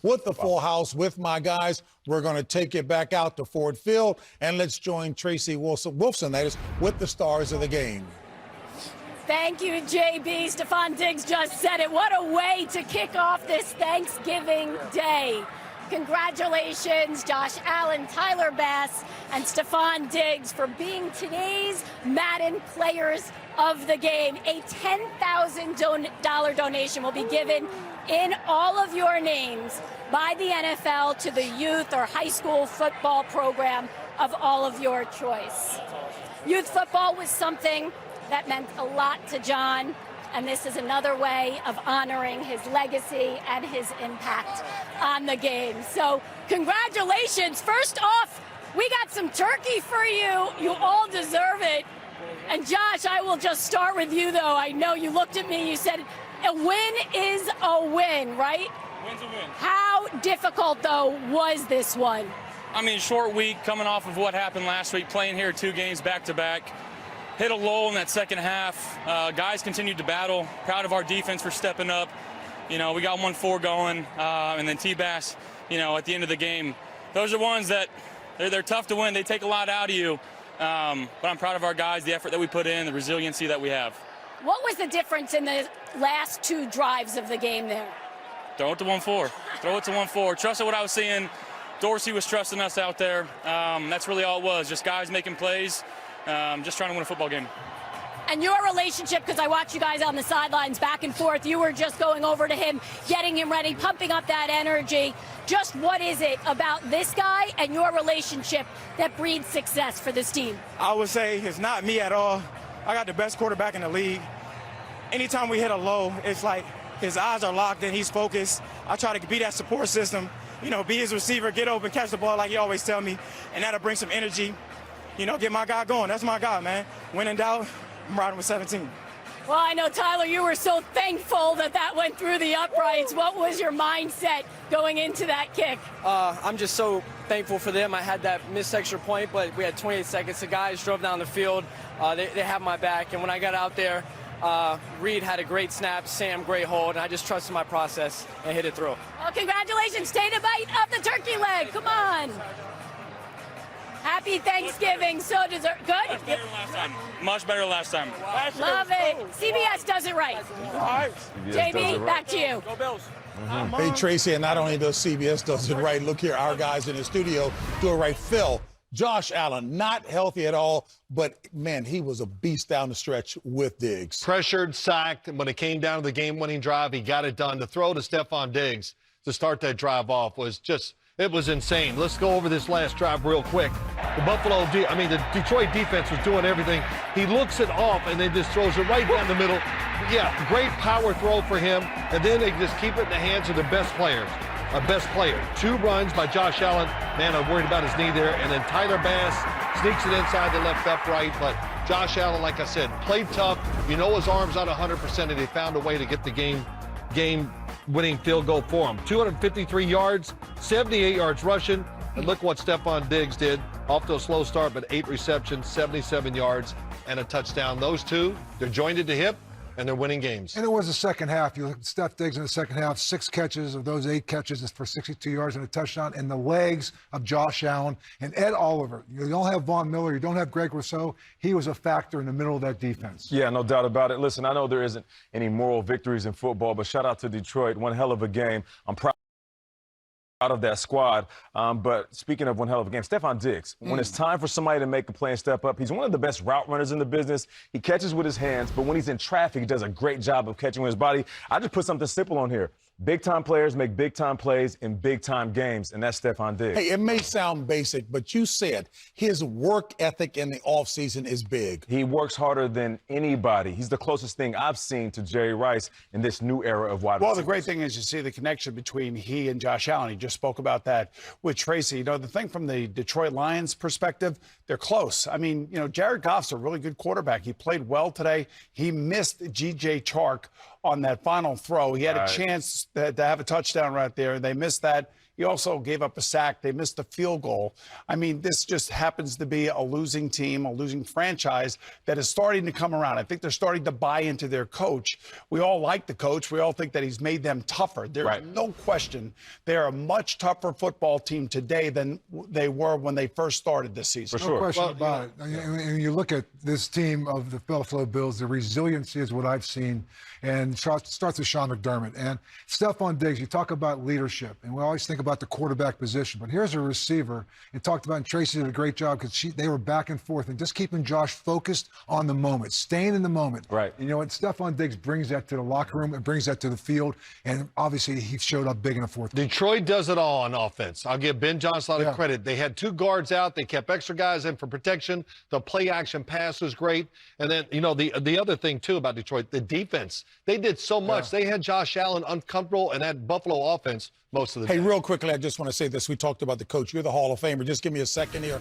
with the full house with my guys. We're going to take it back out to Ford Field, and let's join Tracy Wolfson, that is, with the stars of the game. Thank you, JB. Stephon Diggs just said it. What a way to kick off this Thanksgiving Day. Congratulations, Josh Allen, Tyler Bass, and Stephon Diggs for being today's Madden Players of the Game. A $10,000 donation will be given in all of your names by the NFL to the youth or high school football program of all of your choice. Youth football was something that meant a lot to John, and this is another way of honoring his legacy and his impact on the game. So congratulations. First off, we got some turkey for you. You all deserve it. And Josh, I will just start with you, though. I know you looked at me, you said a win is a win, right? Win's a win. How difficult, though, was this one? I mean, short week coming off of what happened last week, playing here 2 games back-to-back. Hit a lull in that second half. Guys continued to battle. Proud of our defense for stepping up. You know, we got 1-4 going, and then T-Bass, you know, at the end of the game. Those are ones that they're tough to win. They take a lot out of you. But I'm proud of our guys, the effort that we put in, the resiliency that we have. What was the difference in the last 2 drives of the game there? Throw it to 1-4. Throw it to 1-4. Trusted what I was seeing. Dorsey was trusting us out there. That's really all it was, just guys making plays. Just trying to win a football game. And your relationship, because I watch you guys on the sidelines back and forth, you were just going over to him, getting him ready, pumping up that energy. Just what is it about this guy and your relationship that breeds success for this team? I would say it's not me at all. I got the best quarterback in the league. Anytime we hit a low, it's like his eyes are locked and he's focused. I try to be that support system, you know, be his receiver, get open, catch the ball like he always tell me, and that'll bring some energy. You know, get my guy going. That's my guy, man. When in doubt, I'm riding with 17. Well, I know, Tyler, you were so thankful that went through the uprights. What was your mindset going into that kick? I'm just so thankful for them. I had that missed extra point, but we had 28 seconds. The guys drove down the field. They have my back. And when I got out there, Reed had a great snap, Sam, great hold, and I just trusted my process and hit it through. Well, congratulations. Take a bite of the turkey leg. Come on. Happy Thanksgiving. So deserved. Good? Much better last time. Much better last time. Love it. CBS does it right. All right. JB, back to you. Go Bills. Hey, Tracy, and not only does CBS does it right, look here, our guys in the studio do it right. Phil, Josh Allen, not healthy at all, but, man, he was a beast down the stretch with Diggs. Pressured, sacked, and when it came down to the game-winning drive, he got it done. To throw to Stephon Diggs to start that drive off was just – it was insane. Let's go over this last drive real quick. The Detroit defense was doing everything. He looks it off and then just throws it right down the middle. Yeah, great power throw for him. And then they just keep it in the hands of the best players. Best player. 2 runs by Josh Allen. Man, I'm worried about his knee there. And then Tyler Bass sneaks it inside the left upright. But Josh Allen, like I said, played tough. You know his arm's not 100%, and he found a way to get the game-winning field goal for him. 253 yards, 78 yards rushing. And look what Stephon Diggs did. Off to a slow start, but 8 receptions, 77 yards, and a touchdown. Those 2, they're joined at the hip, and they're winning games. And it was the second half. You look at Steph Diggs in the second half, 6 catches of those 8 catches is for 62 yards and a touchdown. And the legs of Josh Allen and Ed Oliver. You don't have Von Miller. You don't have Greg Rousseau. He was a factor in the middle of that defense. Yeah, no doubt about it. Listen, I know there isn't any moral victories in football, but shout out to Detroit. One hell of a game. I'm proud of that squad. But speaking of one hell of a game, Stephon Diggs, when it's time for somebody to make a play and step up, he's one of the best route runners in the business. He catches with his hands, but when he's in traffic, he does a great job of catching with his body. I just put something simple on here. Big-time players make big-time plays in big-time games, and that's Stephon Diggs. Hey, it may sound basic, but you said his work ethic in the offseason is big. He works harder than anybody. He's the closest thing I've seen to Jerry Rice in this new era of wide receivers. Well, the great thing is you see the connection between he and Josh Allen. He just spoke about that with Tracy. You know, the thing from the Detroit Lions perspective, they're close. I mean, you know, Jared Goff's a really good quarterback. He played well today. He missed G.J. Chark on that final throw. He had a chance to have a touchdown right there. They missed that. He also gave up a sack. They missed the field goal. I mean, this just happens to be a losing team, a losing franchise that is starting to come around. I think they're starting to buy into their coach. We all like the coach. We all think that he's made them tougher. There's no question they're a much tougher football team today than they were when they first started this season. No question about it. And you look at this team of the Buffalo Bills, the resiliency is what I've seen, and starts with Sean McDermott. And Stephon Diggs, you talk about leadership, and we always think about the quarterback position, but here's a receiver. You talked about, and Tracy did a great job because they were back and forth and just keeping Josh focused on the moment, staying in the moment. Right. And you know what? Stephon Diggs brings that to the locker room and brings that to the field, and obviously he showed up big in the fourth. Detroit does it all on offense. I'll give Ben Johnson a lot of credit. They had 2 guards out. They kept extra guys in for protection. The play-action pass was great. And then, you know, the other thing, too, about Detroit, the defense. They did so much. They had Josh Allen uncomfortable, and that Buffalo offense most of the Hey, time. real quickly, I just want to say this. We talked about the coach. You're the Hall of Famer. Just give me a second here.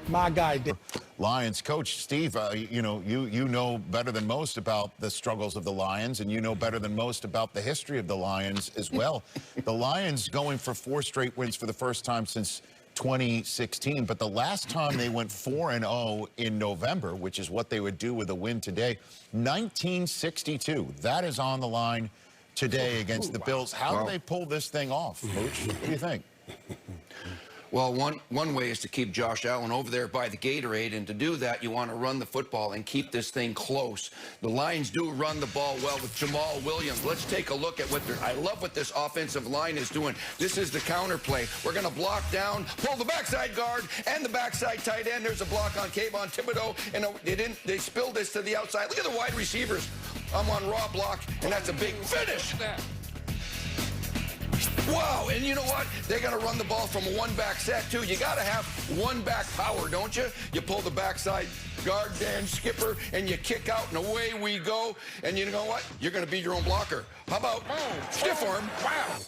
My guy did. Lions coach Steve, you know better than most about the struggles of the Lions, and you know better than most about the history of the Lions as well. The Lions going for 4 straight wins for the first time since 2016, but the last time they went 4-0 in November, which is what they would do with a win today, 1962. That is on the line today against the Bills. How do they pull this thing off, Coach? What do you think? Well, one way is to keep Josh Allen over there by the Gatorade, and to do that, you want to run the football and keep this thing close. The Lions do run the ball well with Jamal Williams. Let's take a look at what I love what this offensive line is doing. This is the counter play. We're going to block down, pull the backside guard and the backside tight end. There's a block on Kayvon Thibodeau, and they spilled this to the outside. Look at the wide receivers. I'm on raw block, and that's a big finish. Wow, and you know what? They're going to run the ball from a one-back set, too. You got to have one-back power, don't you? You pull the backside guard, Dan Skipper, and you kick out, and away we go. And you know what? You're going to be your own blocker. How about stiff arm? Wow.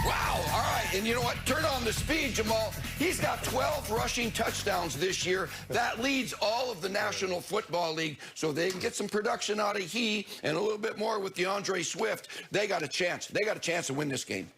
Wow, all right, and you know what? Turn on the speed, Jamal. He's got 12 rushing touchdowns this year. That leads all of the National Football League, so they can get some production out of he and a little bit more with DeAndre Swift. They got a chance. They got a chance to win this game.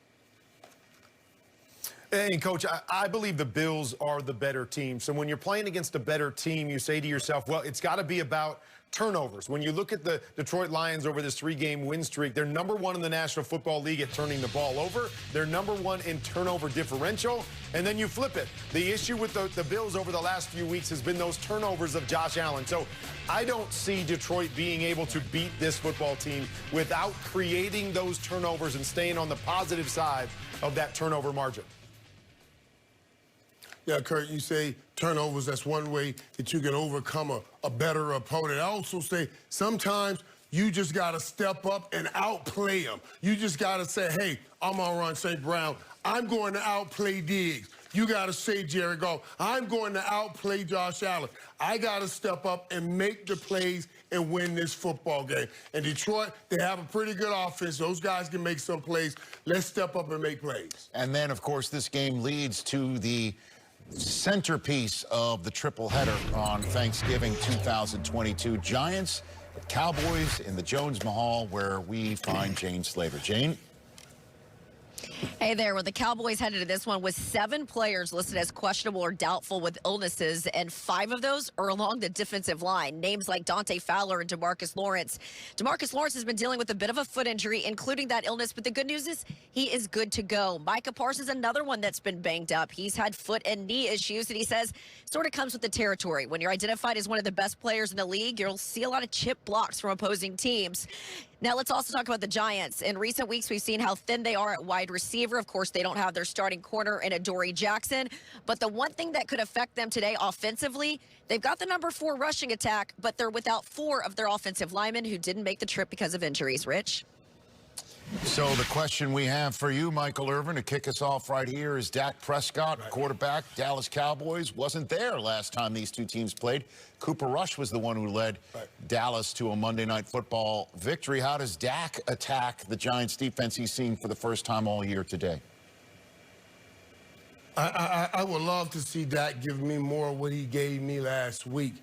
And, Coach, I believe the Bills are the better team. So when you're playing against a better team, you say to yourself, well, it's got to be about turnovers. When you look at the Detroit Lions over this 3-game win streak, they're #1 in the National Football League at turning the ball over. They're #1 in turnover differential. And then you flip it. The issue with the Bills over the last few weeks has been those turnovers of Josh Allen. So I don't see Detroit being able to beat this football team without creating those turnovers and staying on the positive side of that turnover margin. Yeah, Kurt, you say turnovers, that's one way that you can overcome a better opponent. I also say sometimes you just got to step up and outplay them. You just got to say, hey, I'm on Ron St. Brown. I'm going to outplay Diggs. You got to say, Jared Goff, I'm going to outplay Josh Allen. I got to step up and make the plays and win this football game. And Detroit, they have a pretty good offense. Those guys can make some plays. Let's step up and make plays. And then, of course, this game leads to the centerpiece of the triple header on Thanksgiving 2022. Giants, Cowboys in the Jones Mahal, where we find Jane Slaver. Jane? Hey there. Well, the Cowboys headed to this one with 7 players listed as questionable or doubtful with illnesses, and 5 of those are along the defensive line. Names like Dante Fowler and DeMarcus Lawrence. DeMarcus Lawrence has been dealing with a bit of a foot injury, including that illness, but the good news is he is good to go. Micah Parsons, another one that's been banged up. He's had foot and knee issues, and he says sort of comes with the territory. When you're identified as one of the best players in the league, you'll see a lot of chip blocks from opposing teams. Now, let's also talk about the Giants. In recent weeks, we've seen how thin they are at wide receiver. Of course, they don't have their starting corner in Adoree Jackson. But the one thing that could affect them today offensively, they've got the #4 rushing attack, but they're without 4 of their offensive linemen who didn't make the trip because of injuries. Rich? So the question we have for you, Michael Irvin, to kick us off right here is Dak Prescott, quarterback, Dallas Cowboys, wasn't there last time these two teams played. Cooper Rush was the one who led Dallas to a Monday Night Football victory. How does Dak attack the Giants defense he's seen for the first time all year today? I would love to see Dak give me more of what he gave me last week.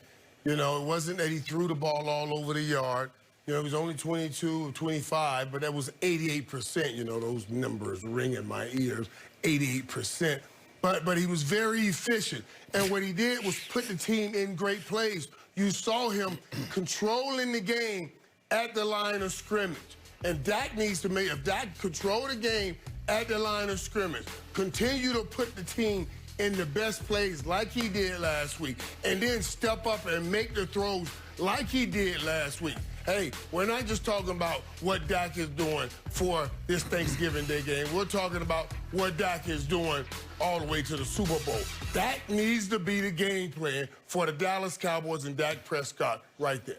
You know, it wasn't that he threw the ball all over the yard. You know, he was only 22 or 25, but that was 88%. You know, those numbers ring in my ears, 88%. But he was very efficient. And what he did was put the team in great place. You saw him controlling the game at the line of scrimmage. And Dak needs to make, if Dak control the game at the line of scrimmage, continue to put the team in the best plays like he did last week, and then step up and make the throws like he did last week. Hey, we're not just talking about what Dak is doing for this Thanksgiving Day game. We're talking about what Dak is doing all the way to the Super Bowl. That needs to be the game plan for the Dallas Cowboys and Dak Prescott right there.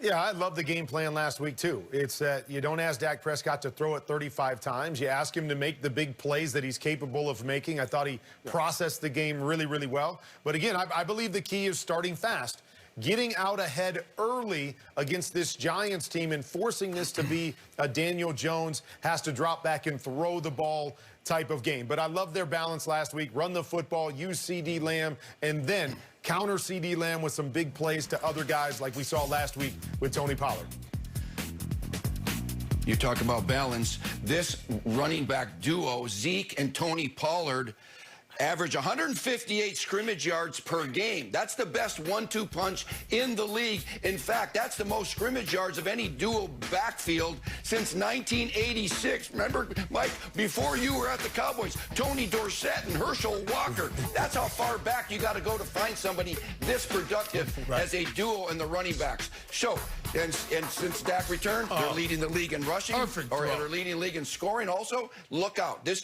Yeah, I love the game plan last week, too. It's that you don't ask Dak Prescott to throw it 35 times. You ask him to make the big plays that he's capable of making. I thought he processed the game really, really well. But again, I believe the key is starting fast. Getting out ahead early against this Giants team and forcing this to be a Daniel Jones has to drop back and throw the ball type of game. But I love their balance last week. Run the football, use C.D. Lamb, and then counter C.D. Lamb with some big plays to other guys like we saw last week with Tony Pollard. You talk about balance. This running back duo, Zeke and Tony Pollard, average 158 scrimmage yards per game. That's the best 1-2 punch in the league. In fact, that's the most scrimmage yards of any dual backfield since 1986. Remember, Mike, before you were at the Cowboys, Tony Dorsett and Herschel Walker. That's how far back you got to go to find somebody this productive as a duo in the running backs. So, and since Dak returned, they're leading the league in rushing, or they're leading the league in scoring also. Look out. This